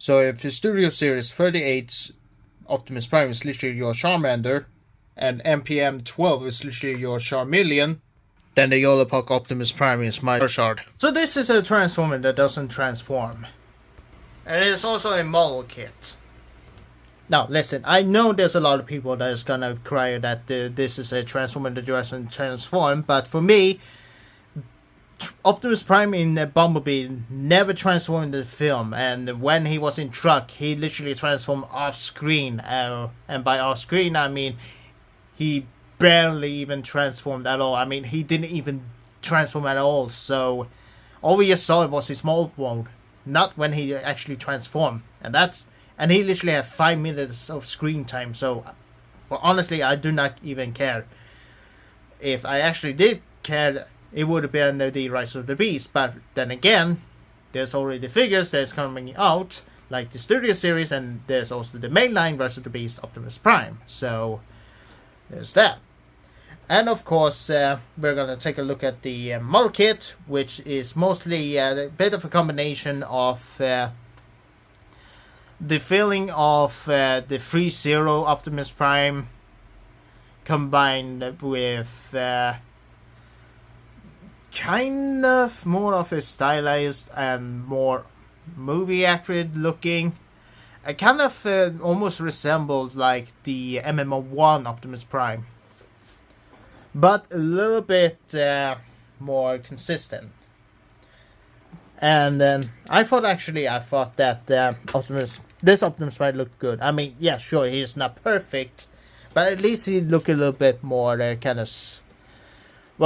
So if the Studio Series 38 Optimus Prime is literally your Charmander, and MPM 12 is literally your Charmeleon, then the Yolopark Optimus Prime is my Charizard. So this is a transformer that doesn't transform. And it is also a model kit. Now listen, I know there's a lot of people that is gonna cry that this is a transformer that doesn't transform, but for me, Optimus Prime in Bumblebee never transformed in the film, and when he was in truck, he literally transformed off screen, and by off screen I mean he barely even transformed at all. I mean, he didn't even transform at all, so all we just saw was his mold mode, not when he actually transformed, and he literally had 5 minutes of screen time, so for honestly, I do not even care. If I actually did care, it would have been the Rise of the Beast, but then again, there's already figures that's coming out, like the Studio Series, and there's also the mainline Rise of the Beast Optimus Prime, so there's that. And of course, we're going to take a look at the model kit, which is mostly a bit of a combination of the feeling of the 3-0 Optimus Prime combined with kind of more of a stylized and more movie accurate looking. It kind of almost resembled like the MMO1 Optimus Prime, but a little bit more consistent. And I thought that this Optimus Prime looked good. I mean, yeah, sure, he's not perfect, but at least he looked a little bit more kind of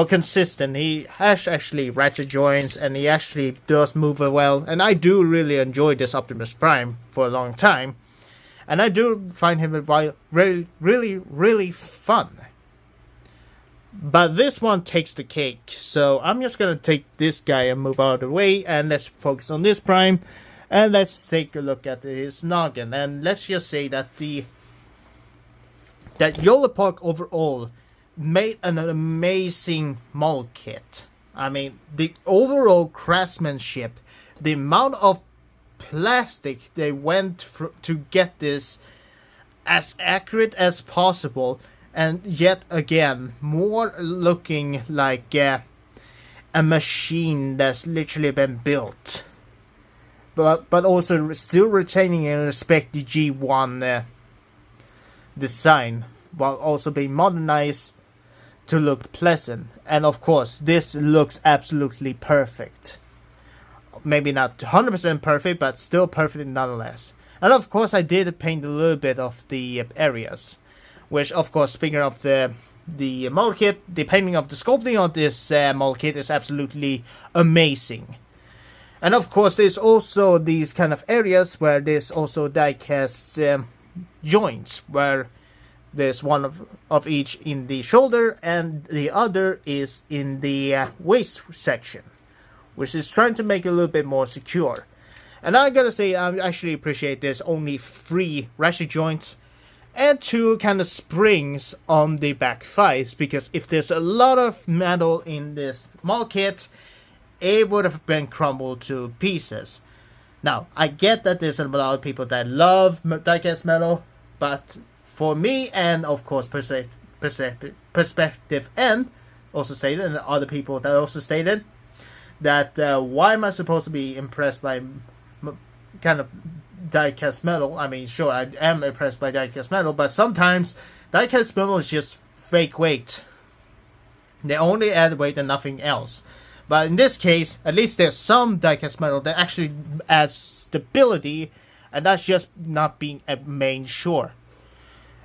consistent. He has actually ratchet joints, and he actually does move well. And I do really enjoy this Optimus Prime for a long time, and I do find him really, really, really fun. But this one takes the cake, so I'm just gonna take this guy and move out of the way, and let's focus on this Prime, and let's take a look at his noggin. And let's just say that that Yolopark overall made an amazing model kit. I mean, the overall craftsmanship, the amount of plastic they went to get this as accurate as possible, and yet again more looking like a machine that's literally been built, but also still retaining and respect the G1 design, while also being modernized to look pleasant. And of course, this looks absolutely perfect. Maybe not 100% perfect, but still perfect nonetheless. And of course, I did paint a little bit of the areas, which of course, speaking of the model kit, the painting of the sculpting of this model kit is absolutely amazing. And of course, there's also these kind of areas where there's also die-cast joints, where there's one of each in the shoulder, and the other is in the waist section, which is trying to make it a little bit more secure. And I gotta say, I actually appreciate there's only 3 ratchet joints and 2 kind of springs on the back thighs, because if there's a lot of metal in this model kit, it would have been crumbled to pieces. Now, I get that there's a lot of people that love die-cast metal, but for me, and of course perspective and also stated, and other people that also stated, that why am I supposed to be impressed by kind of die-cast metal? I mean, sure, I am impressed by die-cast metal, but sometimes die-cast metal is just fake weight. They only add weight and nothing else. But in this case, at least there's some die-cast metal that actually adds stability, and that's just not being a main sure.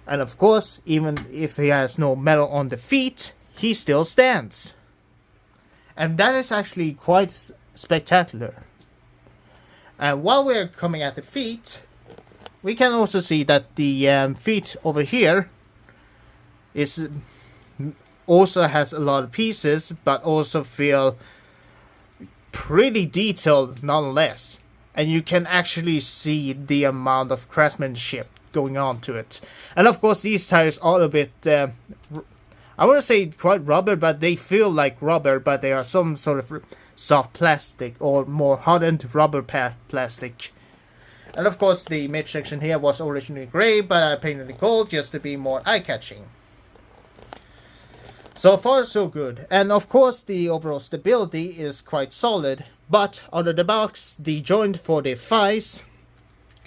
And of course, even if he has no metal on the feet, he still stands. And that is actually quite spectacular. And while we're coming at the feet, we can also see that the feet over here is also has a lot of pieces, but also feel pretty detailed nonetheless. And you can actually see the amount of craftsmanship going on to it. And of course, these tires are a bit I wouldn't say quite rubber, but they feel like rubber, but they are some sort of soft plastic or more hardened rubber plastic. And of course the mid section here was originally grey, but I painted it gold just to be more eye-catching. So far so good. And of course the overall stability is quite solid, but out of the box the joint for the thighs,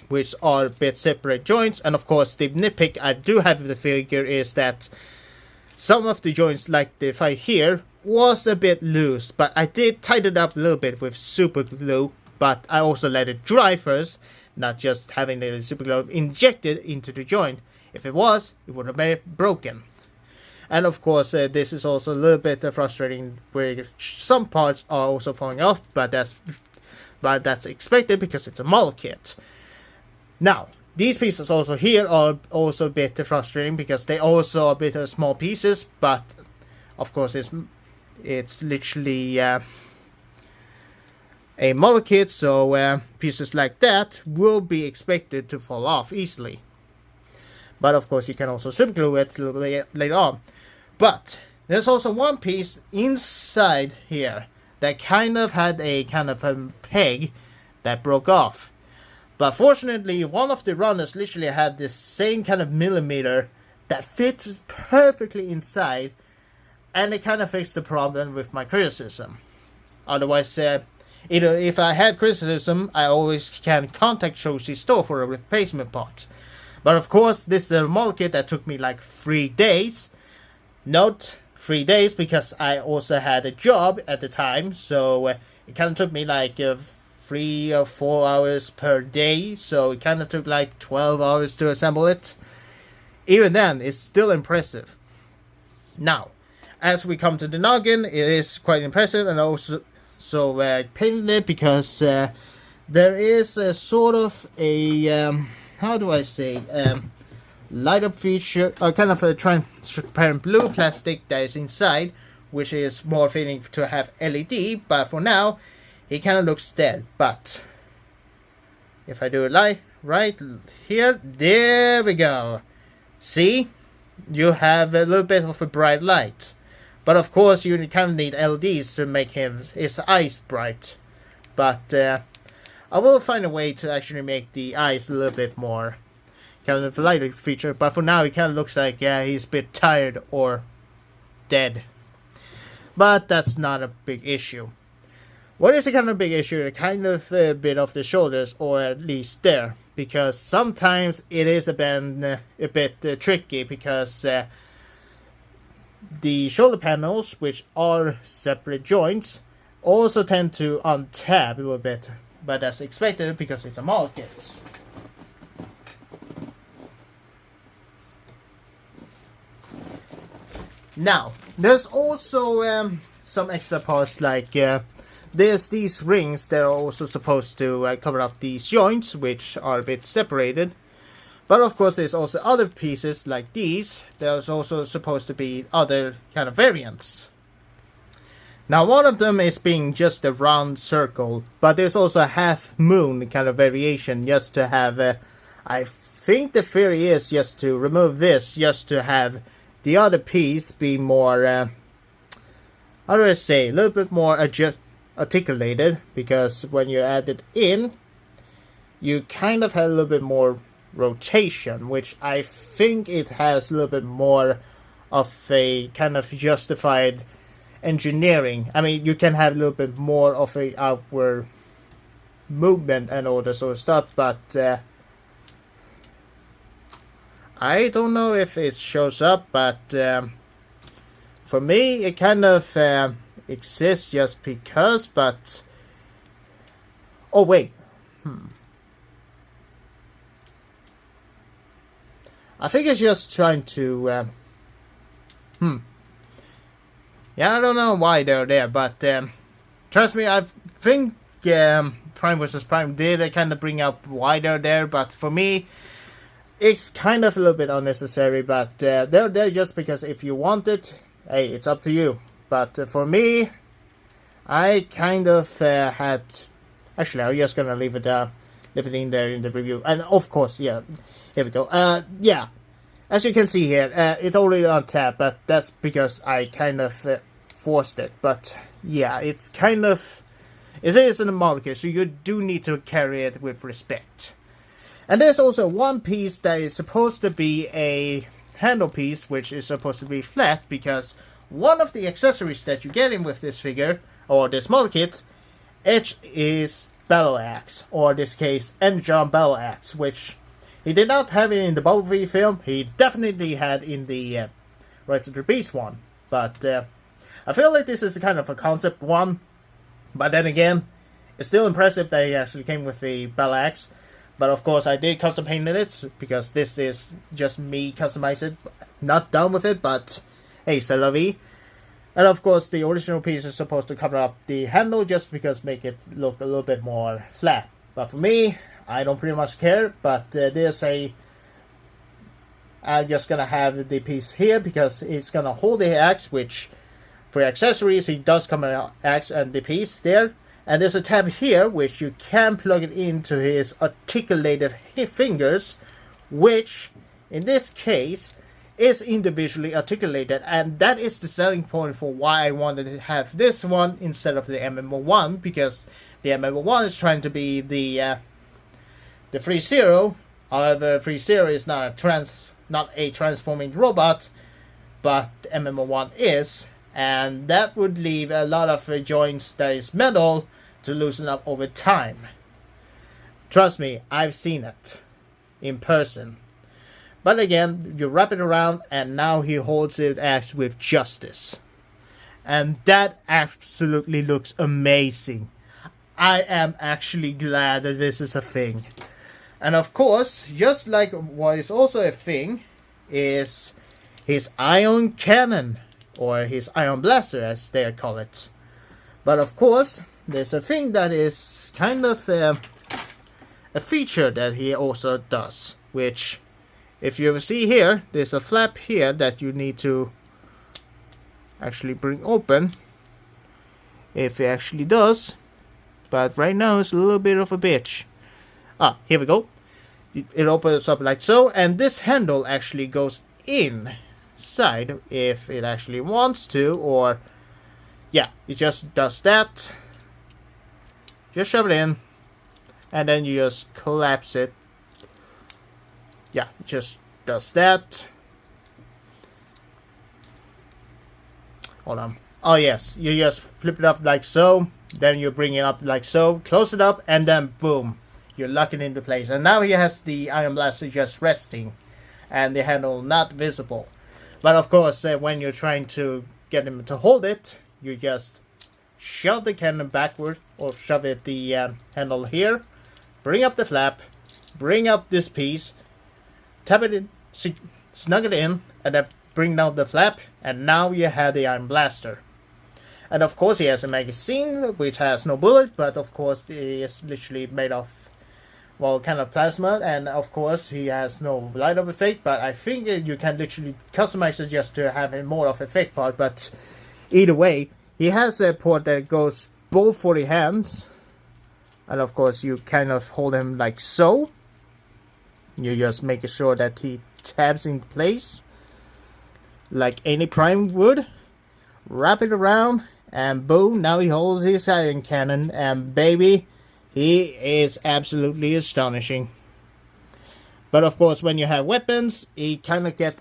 which are a bit separate joints, and of course the nitpick I do have with the figure is that some of the joints, like the thigh here, was a bit loose, but I did tighten it up a little bit with super glue, but I also let it dry first, not just having the super glue injected into the joint. If it was, it would have been broken. And of course this is also a little bit frustrating, where some parts are also falling off, but that's expected because it's a model kit. Now, these pieces also here are also a bit frustrating because they also are a bit of small pieces, but of course it's literally a model kit, so pieces like that will be expected to fall off easily. But of course you can also superglue it a little bit later on. But there's also one piece inside here that kind of had a peg that broke off. But fortunately, one of the runners literally had this same kind of millimeter that fits perfectly inside, and it kind of fixed the problem with my criticism. Otherwise, if I had criticism, I always can contact Shoshi's store for a replacement part. But of course, this is a model kit that took me like 3 days. Not 3 days because I also had a job at the time, so it kind of took me like 3 or 4 hours per day, so it kind of took like 12 hours to assemble it. Even then, it's still impressive. Now, as we come to the noggin, it is quite impressive, and also painted it because there is a sort of a how do I say, light up feature, kind of a transparent blue plastic that is inside, which is more fitting to have LED, but for now it kind of looks dead. But if I do it right here, there we go. See, you have a little bit of a bright light, but of course you kind of need LEDs to make his eyes bright. But I will find a way to actually make the eyes a little bit more kind of a lighter feature, but for now it kind of looks like he's a bit tired or dead. But that's not a big issue. What is a kind of big issue? A kind of a bit of the shoulders, or at least there, because sometimes it is a bit tricky, because the shoulder panels, which are separate joints, also tend to untab a little bit, but that's expected because it's a model kit. Now, there's also some extra parts, like there's these rings that are also supposed to cover up these joints, which are a bit separated. But of course there's also other pieces like these. There's also supposed to be other kind of variants. Now, one of them is being just a round circle, but there's also a half moon kind of variation, just to have, I think the theory is just to remove this, just to have the other piece be more, how do I say, a little bit more articulated, because when you add it in, you kind of have a little bit more rotation, which I think it has a little bit more of a kind of justified engineering. I mean, you can have a little bit more of a outward movement and all that sort of stuff, but I don't know if it shows up, but for me it kind of exists just because. But oh wait, I think it's just trying to yeah, I don't know why they're there, but trust me, I think Prime vs. Prime did kind of bring up why they're there, but for me it's kind of a little bit unnecessary. But they're there just because if you want it, hey, it's up to you. But for me, I kind of had... Actually, I'm just gonna leave it in there in the review. And of course, yeah, here we go. Yeah, as you can see here, it's already on tab, but that's because I kind of forced it. But yeah, it's kind of... It is in a model kit, so you do need to carry it with respect. And there's also one piece that is supposed to be a handle piece, which is supposed to be flat, because one of the accessories that you get in with this figure, or this model kit, is Battle Axe, or in this case, Energon Battle Axe, which he did not have it in the Bumblebee film. He definitely had in the Rise of the Beast one. But I feel like this is kind of a concept one. But then again, it's still impressive that he actually came with the Battle Axe. But of course, I did custom painted it, because this is just me customized it. Not done with it, but hey, c'est la vie. And of course, the original piece is supposed to cover up the handle just because make it look a little bit more flat. But for me, I don't pretty much care. But there's I'm just gonna have the piece here because it's gonna hold the axe, which for accessories, it does come an axe and the piece there. And there's a tab here which you can plug it into his articulated fingers, which in this case is individually articulated, and that is the selling point for why I wanted to have this one instead of the MMO1, because the MMO1 is trying to be the 3-0. However, 3-0 is not a transforming robot, but MMO1 is, and that would leave a lot of joints that is metal to loosen up over time. Trust me, I've seen it in person. But again, you wrap it around, and now he holds it axe with justice. And that absolutely looks amazing. I am actually glad that this is a thing. And of course, just like what is also a thing, is his ion cannon, or his ion blaster as they call it. But of course, there's a thing that is kind of a feature that he also does, which, if you see here, there's a flap here that you need to actually bring open, if it actually does, but right now it's a little bit of a bitch. Here we go. It opens up like so, and this handle actually goes inside if it actually wants to, or yeah, it just does that. Just shove it in, and then you just collapse it. Yeah, it just does that. Hold on. Oh yes, you just flip it up like so, then you bring it up like so, close it up, and then boom, you lock it into place. And now he has the iron blaster just resting, and the handle not visible. But of course, when you're trying to get him to hold it, you just shove the cannon backward, or shove it the handle here, bring up the flap, bring up this piece, tap it in, snug it in, and then bring down the flap, and now you have the iron blaster. And of course, he has a magazine which has no bullet, but of course it is literally made of, well, kind of plasma, and of course he has no light up effect, but I think you can literally customize it just to have him more of a fake part. But either way, he has a port that goes both for the hands, and of course you kind of hold him like so. You just make sure that he tabs in place like any prime would. Wrap it around, and boom, now he holds his iron cannon, and baby, he is absolutely astonishing. But of course, when you have weapons, it kind of get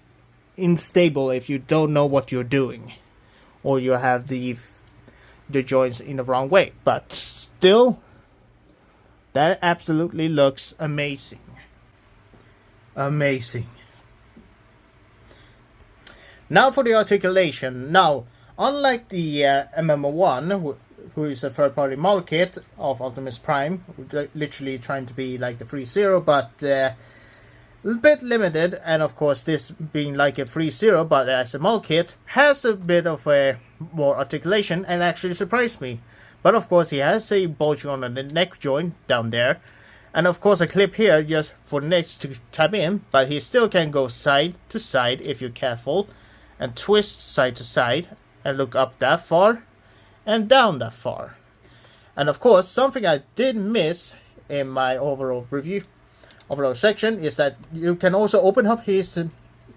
unstable if you don't know what you're doing, or you have the joints in the wrong way. But still, that absolutely looks amazing. Amazing. Now for the articulation. Now, unlike the MMO1, who is a third-party model kit of Optimus Prime, literally trying to be like the 3-0, but a little bit limited, and of course this being like a 3-0, but as a model kit, has a bit of a more articulation, and actually surprised me. But of course he has a bulge on the neck joint down there, and of course a clip here just for the necks to tap in, but he still can go side to side if you're careful, and twist side to side, and look up that far, and down that far. And of course, something I did miss in my overall section is that you can also open up his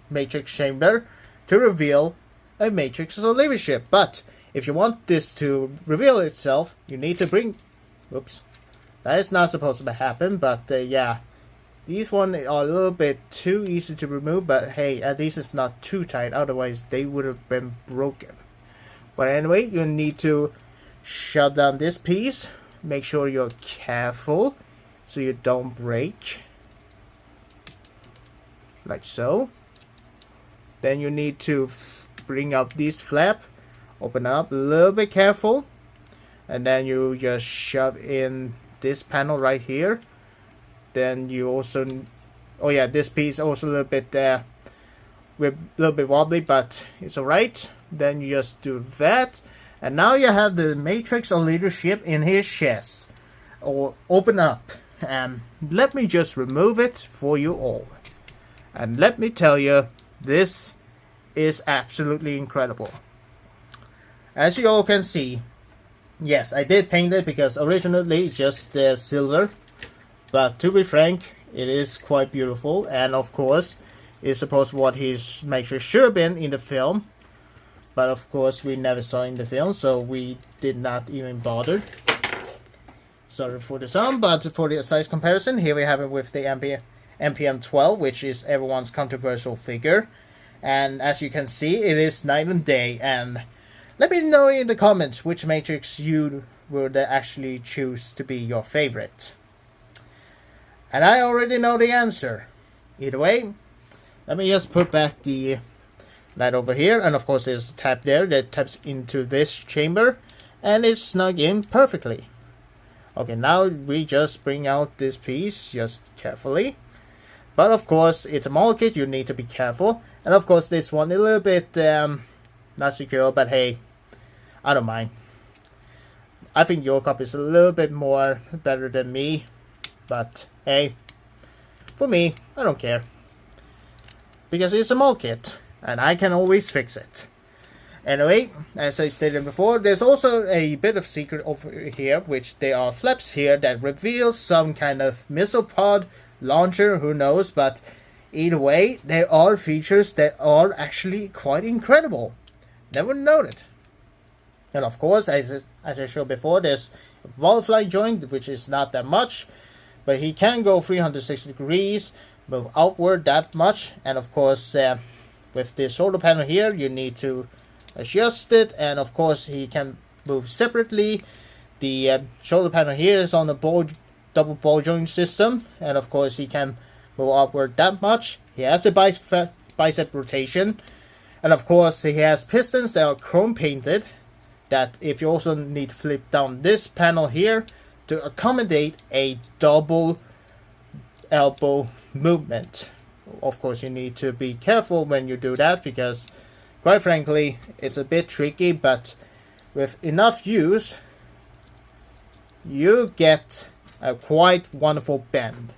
matrix chamber to reveal a matrix of leadership. But if you want this to reveal itself, you need to bring... Oops. That is not supposed to happen, but yeah. These ones are a little bit too easy to remove, but hey, at least it's not too tight, otherwise they would have been broken. But anyway, you need to shut down this piece. Make sure you're careful so you don't break. Like so. Then you need to bring up this flap, open it up a little bit careful, and then you just shove in this panel right here. Then you also, oh yeah, this piece also a little bit with a little bit wobbly, but it's alright. Then you just do that, and now you have the matrix of leadership in his chest. Or open up, and let me just remove it for you all. And let me tell you, this is absolutely incredible. As you all can see, yes, I did paint it because originally it's just silver. But to be frank, it is quite beautiful. And of course, it's supposed what his matrix should have been in the film. But of course, we never saw in the film, so we did not even bother. Sorry for the sound, but for the size comparison, here we have it with the MPM 12, which is everyone's controversial figure. And as you can see, it is night and day. And let me know in the comments which matrix you would actually choose to be your favorite. And I already know the answer. Either way, let me just put back the light over here. And of course, there's a tab there that taps into this chamber. And it's snug in perfectly. Okay, now we just bring out this piece just carefully. But of course, it's a model kit, you need to be careful. And of course, this one a little bit not secure, but hey, I don't mind. I think Yolopark is a little bit more better than me, but hey, for me, I don't care. Because it's a model kit, and I can always fix it. Anyway, as I stated before, there's also a bit of secret over here, which there are flaps here that reveal some kind of missile pod launcher, who knows, but either way, there are features that are actually quite incredible. Never noted. And of course, as I showed before, there's a butterfly joint, which is not that much, but he can go 360 degrees, move outward that much, and of course, with the shoulder panel here, you need to adjust it, and of course, he can move separately. The shoulder panel here is on the double ball joint system, and of course, he can move upward that much. He has a bicep rotation, and of course, he has pistons that are chrome painted, that if you also need to flip down this panel here to accommodate a double elbow movement. Of course, you need to be careful when you do that, because quite frankly, it's a bit tricky, but with enough use, you get a quite wonderful bend.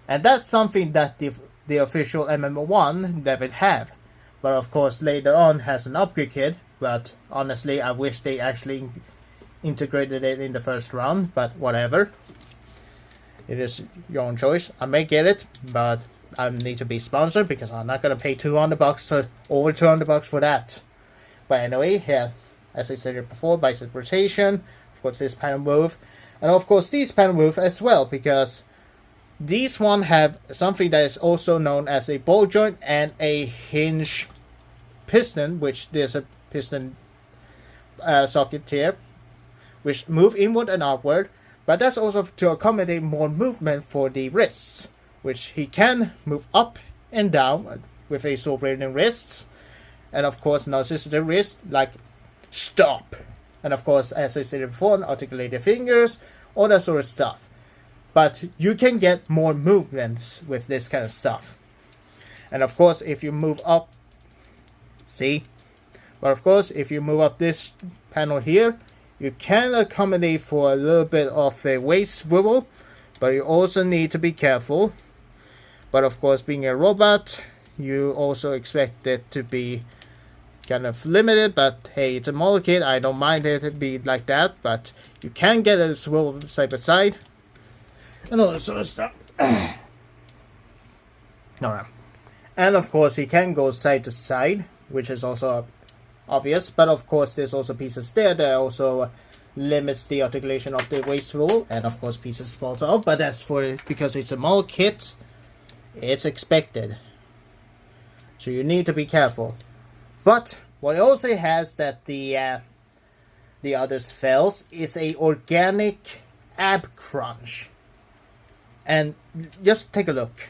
And that's something that the official MMO1 never have. But of course, later on has an upgrade kit, but honestly, I wish they actually integrated it in the first round, but whatever. It is your own choice. I may get it, but I need to be sponsored, because I'm not going to pay $200 or over $200 for that. But anyway, here, as I stated before, bicep rotation, of course this panel move, and of course these panel move as well, because these one have something that is also known as a ball joint and a hinge piston, which there's a piston socket here, which move inward and outward, but that's also to accommodate more movement for the wrists, which he can move up and down with a sword rating wrists, and of course narcissistic wrist like stop, and of course, as I stated before, articulated fingers, all that sort of stuff. But you can get more movements with this kind of stuff. And of course, if you move up, see, but of course, if you move up this panel here, you can accommodate for a little bit of a waist swivel, but you also need to be careful. But of course, being a robot, you also expect it to be kind of limited, but hey, it's a model kit, I don't mind it to be like that, but you can get a swivel side by side and all that sort of stuff. Alright. And of course, he can go side to side, which is also obvious, but of course, there's also pieces there that also limits the articulation of the waist swivel, and of course, pieces falls out, but that's for because it's a model kit, It's expected. So you need to be careful. But what it also has that the others fails is a organic ab crunch. And just take a look.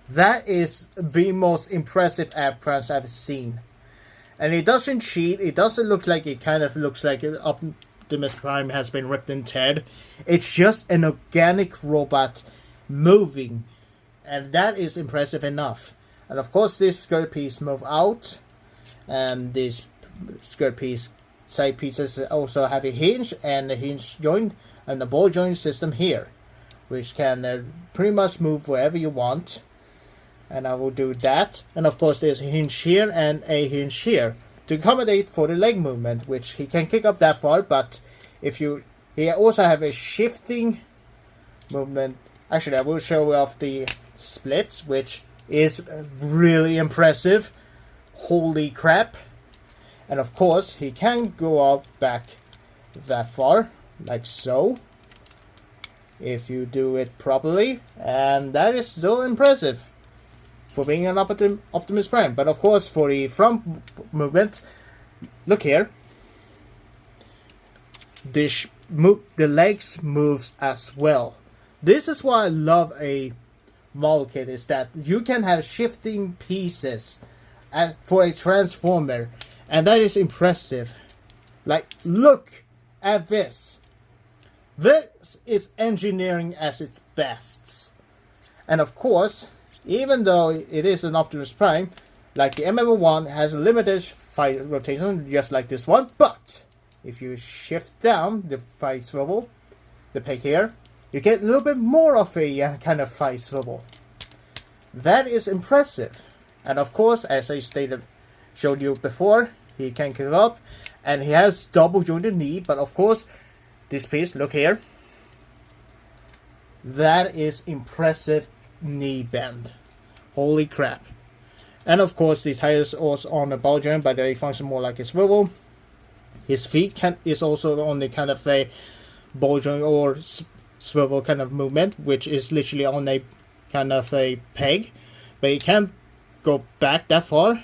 That is the most impressive ab crunch I've seen. And it doesn't cheat. It doesn't look like it kind of looks like Optimus Prime has been ripped and teared. It's just an organic robot moving. And that is impressive enough. And of course this skirt piece move out. And this skirt piece side pieces also have a hinge and a hinge joint and a ball joint system here. Which can pretty much move wherever you want. And I will do that. And of course there's a hinge here and a hinge here to accommodate for the leg movement, which he can kick up that far. But if you, he also have a shifting movement. Actually, I will show off the splits, which is really impressive. Holy crap. And of course he can go up back that far, like so, if you do it properly. And that is still impressive for being an Optimus Prime. But of course for the front movement, look here, the legs moves as well. This is why I love a model kit, is that you can have shifting pieces for a transformer, and that is impressive. Like, look at this. This is engineering at its best. And of course, even though it is an Optimus Prime, like the MM1 has a limited fight rotation, just like this one. But if you shift down the fight swivel, the peg here, you get a little bit more of a kind of fight swivel. That is impressive. And of course, as I showed you before, he can kick up, and he has double jointed knee. But of course, this piece, look here, that is impressive knee bend. Holy crap. And of course the tires also on a ball joint, but they function more like a swivel. His feet is also on the kind of a ball joint or swivel kind of movement, which is literally on a kind of a peg, but you can't go back that far.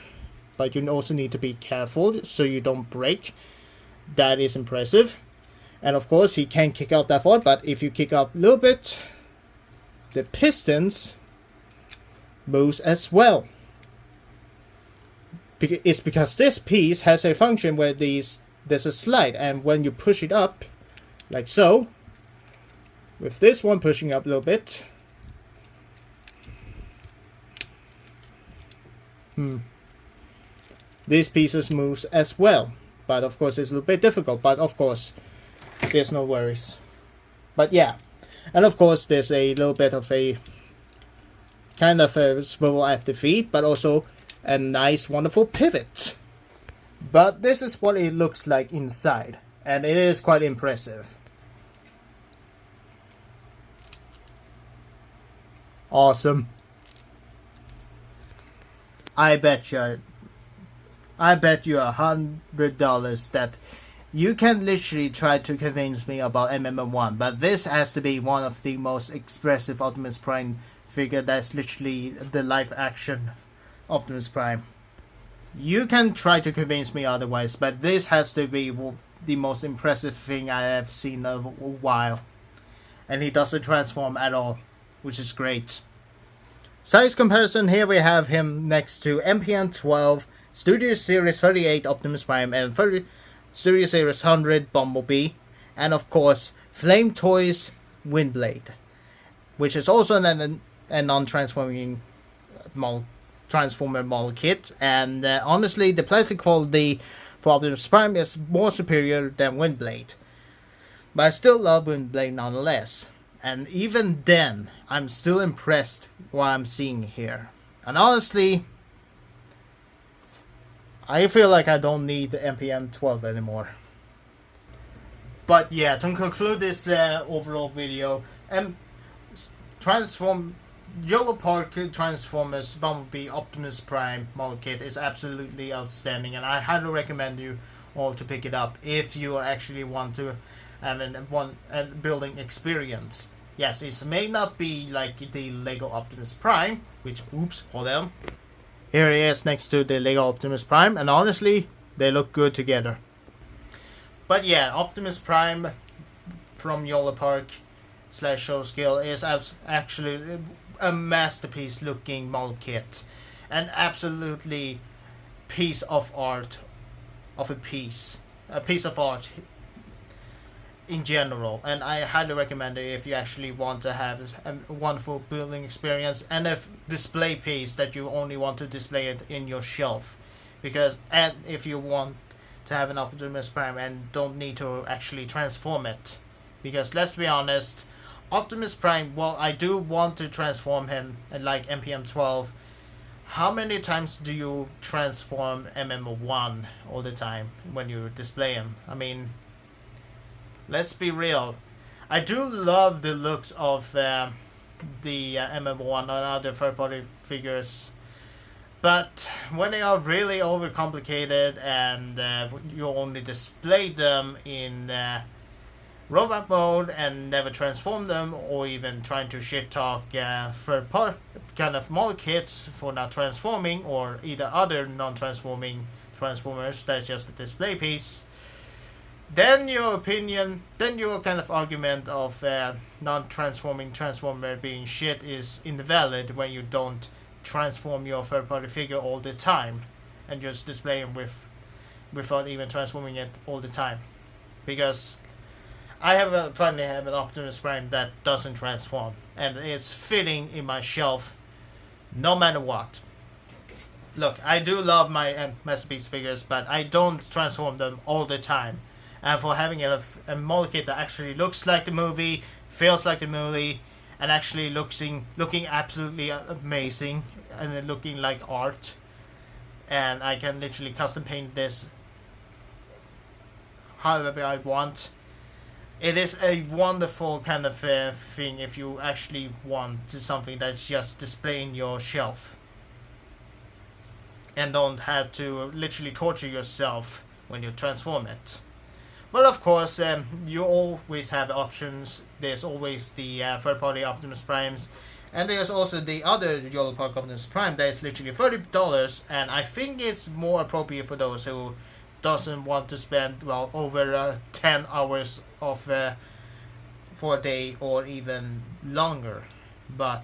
But you also need to be careful so you don't break. That is impressive. And of course he can kick out that far, but if you kick up a little bit, the pistons moves as well. It's because this piece has a function where there's a slide, and when you push it up, like so, with this one pushing up a little bit, these pieces moves as well. But of course it's a little bit difficult, but of course there's no worries. But yeah, and of course there's a little bit of a kind of a swivel at the feet, but also a nice wonderful pivot. But this is what it looks like inside, and it is quite impressive. Awesome. I bet you $100 that you can literally try to convince me about MM1, but this has to be one of the most expressive Optimus Prime figure. That's literally the live action Optimus Prime. You can try to convince me otherwise, but this has to be the most impressive thing I have seen in a while. And he doesn't transform at all, which is great. Size comparison, here we have him next to MPN 12, Studio Series 38 Optimus Prime, and Studio Series 100 Bumblebee, and of course Flame Toys Windblade, which is also a non-transforming Transformer model kit. And honestly, the plastic quality for Optimus Prime is more superior than Windblade, but I still love Windblade nonetheless. And even then, I'm still impressed what I'm seeing here. And honestly, I feel like I don't need the MPN 12 anymore. But yeah, to conclude this overall video, Yolopark Transformers Bumblebee Optimus Prime model kit is absolutely outstanding, and I highly recommend you all to pick it up if you actually want to one building experience. Yes, it may not be like the Lego Optimus Prime, which, oops, hold on. Here he is next to the Lego Optimus Prime, and honestly, they look good together. But yeah, Optimus Prime from Yolopark / Soskill is actually a masterpiece looking model kit. An absolutely piece of art of a piece of art in general, and I highly recommend it if you actually want to have a wonderful building experience and a display piece that you only want to display it in your shelf. Because, and if you want to have an Optimus Prime and don't need to actually transform it, because let's be honest, Optimus Prime, well, I do want to transform him like MPM 12. How many times do you transform MM1 all the time when you display him? I mean, let's be real. I do love the looks of the MM1 and other third-party figures, but when they are really overcomplicated and you only display them in robot mode and never transform them, or even trying to shit talk third-party kind of model kits for not transforming, or either other non-transforming transformers that's just a display piece, then your kind of argument of non-transforming transformer being shit is invalid when you don't transform your third-party figure all the time and just display them without even transforming it all the time. Because I finally have an Optimus Prime that doesn't transform, and it's fitting in my shelf no matter what. Look, I do love my masterpiece figures, but I don't transform them all the time. And for having a model kit that actually looks like the movie, feels like the movie, and actually looking absolutely amazing, and looking like art, and I can literally custom paint this however I want. It is a wonderful kind of thing if you actually want something that's just displaying your shelf and don't have to literally torture yourself when you transform it. Well, of course, you always have options. There's always the third-party Optimus Primes, and there's also the other Yolopark Optimus Prime that is literally $30, and I think it's more appropriate for those who doesn't want to spend, well, over 10 hours of for a day or even longer. But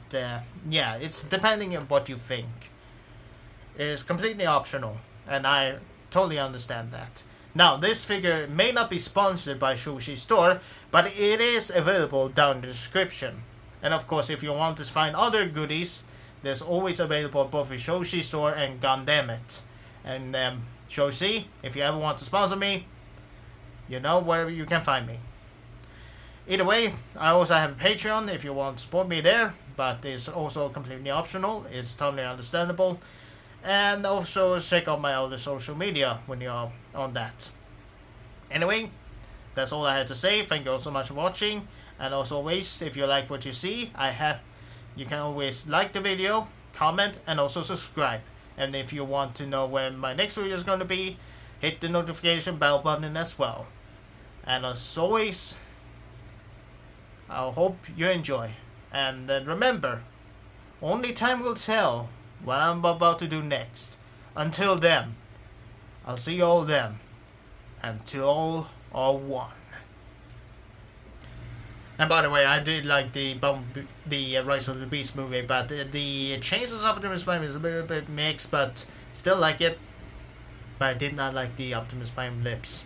yeah, it's depending on what you think. It is completely optional, and I totally understand that. Now, this figure may not be sponsored by Sushi Store, but it is available down in the description. And of course, if you want to find other goodies, there's always available both with Sushi Store and Goddammit. And Shoshi, if you ever want to sponsor me, you know where you can find me. Either way, I also have a Patreon if you want to support me there, but it's also completely optional. It's totally understandable. And also check out my other social media when you're on that. Anyway, that's all I had to say. Thank you all so much for watching. And as always, if you like what you see, you can always like the video, comment, and also subscribe. And if you want to know when my next video is going to be, hit the notification bell button as well. And as always, I hope you enjoy. And remember, only time will tell what I'm about to do next. Until then, I'll see you all then. Until all are one. And by the way, I did like the Rise of the Beast movie, but the changes of Optimus Prime is a little bit mixed, but still like it. But I did not like the Optimus Prime lips.